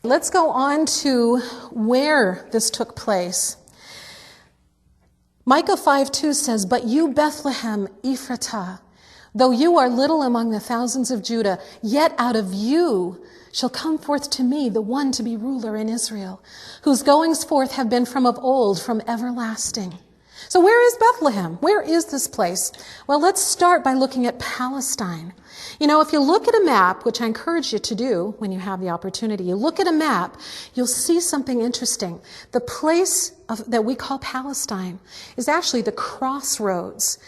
Let's go on to where this took place. Micah 5:2 says, "But you, Bethlehem Ephratah, though you are little among the thousands of Judah, yet out of you shall come forth to me the one to be ruler in Israel, whose goings forth have been from of old, from everlasting." So where is Bethlehem? Where is this place? Well, let's start by looking at Palestine. You know, if you look at a map, which I encourage you to do when you have the opportunity, you look at a map, you'll see something interesting. The place that we call Palestine is actually the crossroads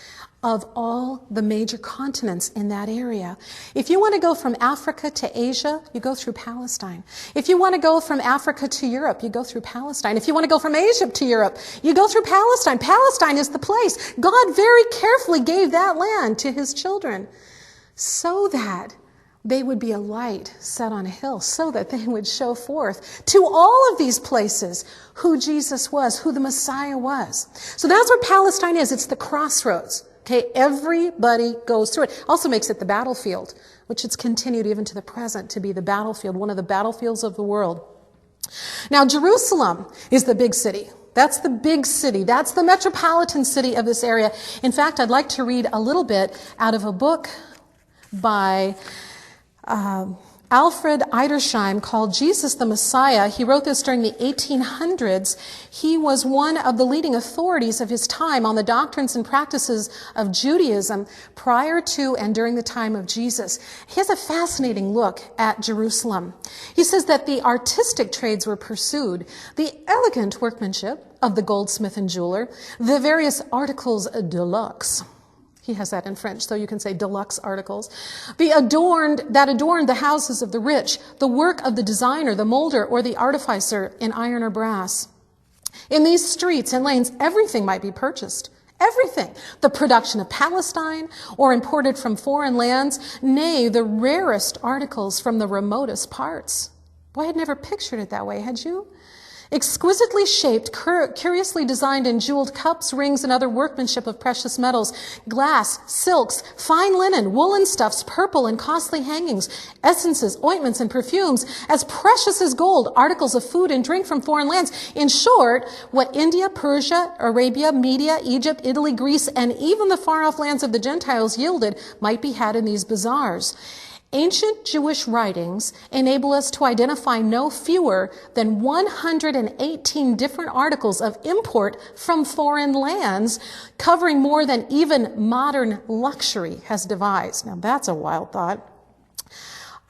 of all the major continents in that area. If you want to go from Africa to Asia, you go through Palestine. If you want to go from Africa to Europe, you go through Palestine. If you want to go from Asia to Europe, you go through Palestine. Palestine is the place. God very carefully gave that land to his children so that they would be a light set on a hill, so that they would show forth to all of these places who Jesus was, who the Messiah was. So that's where Palestine is. It's the crossroads. Okay, everybody goes through it. Also makes it the battlefield, which it's continued even to the present to be the battlefield, one of the battlefields of the world. Now, Jerusalem is the big city. That's the big city. That's the metropolitan city of this area. In fact, I'd like to read a little bit out of a book by Alfred Edersheim called Jesus the Messiah. He wrote this during the 1800s. He was one of the leading authorities of his time on the doctrines and practices of Judaism prior to and during the time of Jesus. He has a fascinating look at Jerusalem. He says that the artistic trades were pursued, the elegant workmanship of the goldsmith and jeweler, the various articles de luxe. He has that in French, so you can say deluxe articles. That adorned the houses of the rich, the work of the designer, the molder, or the artificer in iron or brass. In these streets and lanes, everything might be purchased. Everything. The production of Palestine, or imported from foreign lands, nay, the rarest articles from the remotest parts. Boy, I had never pictured it that way, had you? Exquisitely shaped, curiously designed and jeweled cups, rings, and other workmanship of precious metals, glass, silks, fine linen, woolen stuffs, purple and costly hangings, essences, ointments, and perfumes, as precious as gold, articles of food and drink from foreign lands. In short, what India, Persia, Arabia, Media, Egypt, Italy, Greece, and even the far-off lands of the Gentiles yielded might be had in these bazaars. Ancient Jewish writings enable us to identify no fewer than 118 different articles of import from foreign lands, covering more than even modern luxury has devised. Now that's a wild thought.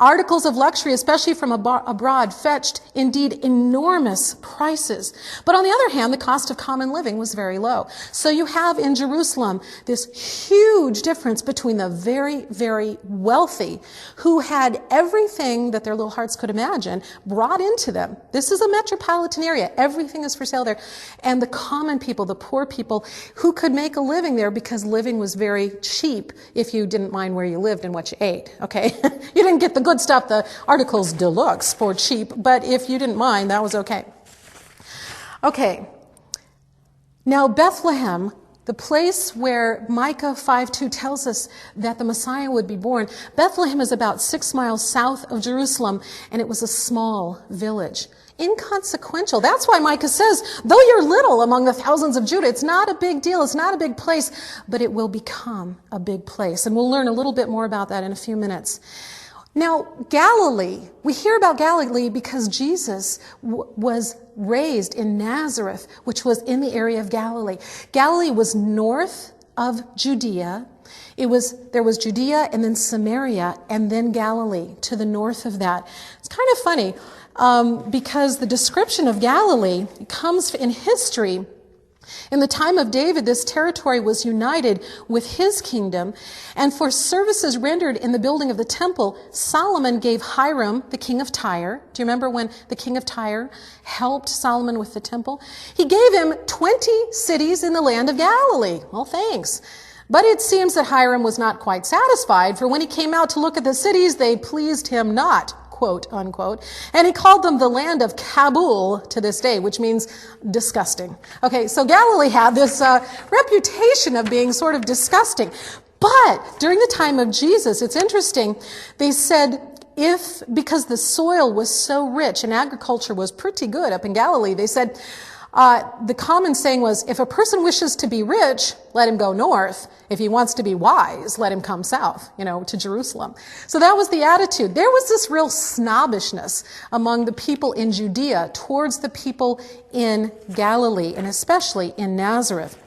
Articles of luxury, especially from abroad, fetched indeed enormous prices. But on the other hand, the cost of common living was very low. So you have in Jerusalem this huge difference between the very, very wealthy who had everything that their little hearts could imagine brought into them. This is a metropolitan area. Everything is for sale there. And the common people, the poor people, who could make a living there because living was very cheap if you didn't mind where you lived and what you ate, okay? You didn't get the good stuff, the articles deluxe, for cheap, but if you didn't mind, that was okay. Okay. Now Bethlehem, the place where Micah 5:2 tells us that the Messiah would be born, Bethlehem is about 6 miles south of Jerusalem, and it was a small village. Inconsequential. That's why Micah says, though you're little among the thousands of Judah, it's not a big deal, it's not a big place, but it will become a big place. And we'll learn a little bit more about that in a few minutes. Now, Galilee, we hear about Galilee because Jesus was raised in Nazareth, which was in the area of Galilee. Galilee was north of Judea. There was Judea and then Samaria and then Galilee to the north of that. It's kind of funny because the description of Galilee comes in history. In the time of David, this territory was united with his kingdom, and for services rendered in the building of the temple, Solomon gave Hiram, the king of Tyre. Do you remember when the king of Tyre helped Solomon with the temple? He gave him 20 cities in the land of Galilee. Well, thanks. But it seems that Hiram was not quite satisfied, for when he came out to look at the cities, they pleased him not, quote, unquote. And he called them the land of Kabul to this day, which means disgusting. Okay, so Galilee had this reputation of being sort of disgusting. But during the time of Jesus, it's interesting, they said because the soil was so rich and agriculture was pretty good up in Galilee, they said, the common saying was, if a person wishes to be rich, let him go north. If he wants to be wise, let him come south, to Jerusalem. So that was the attitude. There was this real snobbishness among the people in Judea towards the people in Galilee, and especially in Nazareth.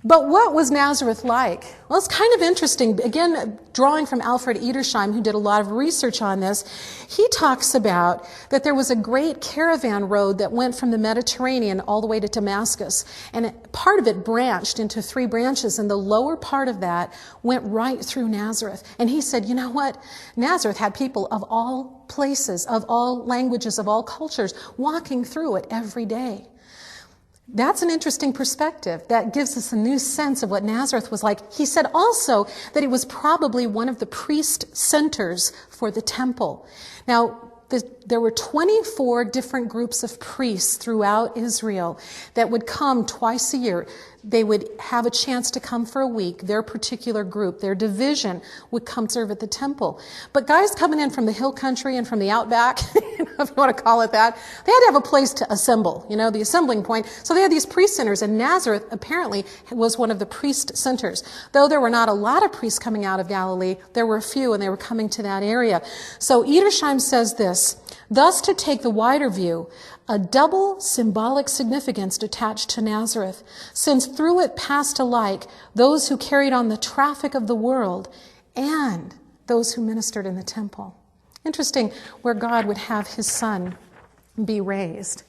But what was Nazareth like? Well, it's kind of interesting. Again, drawing from Alfred Edersheim, who did a lot of research on this, he talks about that there was a great caravan road that went from the Mediterranean all the way to Damascus. And part of it branched into 3 branches, and the lower part of that went right through Nazareth. And he said, you know what? Nazareth had people of all places, of all languages, of all cultures, walking through it every day. That's an interesting perspective. That gives us a new sense of what Nazareth was like. He said also that it was probably one of the priest centers for the temple. Now, there were 24 different groups of priests throughout Israel that would come twice a year. They would have a chance to come for a week. Their particular group, their division, would come serve at the temple. But guys coming in from the hill country and from the outback, if you want to call it that, they had to have a place to assemble, the assembling point. So they had these priest centers, and Nazareth apparently was one of the priest centers. Though there were not a lot of priests coming out of Galilee, there were a few, and they were coming to that area. So Edersheim says this, thus to take the wider view, a double symbolic significance attached to Nazareth, since through it passed alike those who carried on the traffic of the world and those who ministered in the temple. Interesting where God would have his son be raised.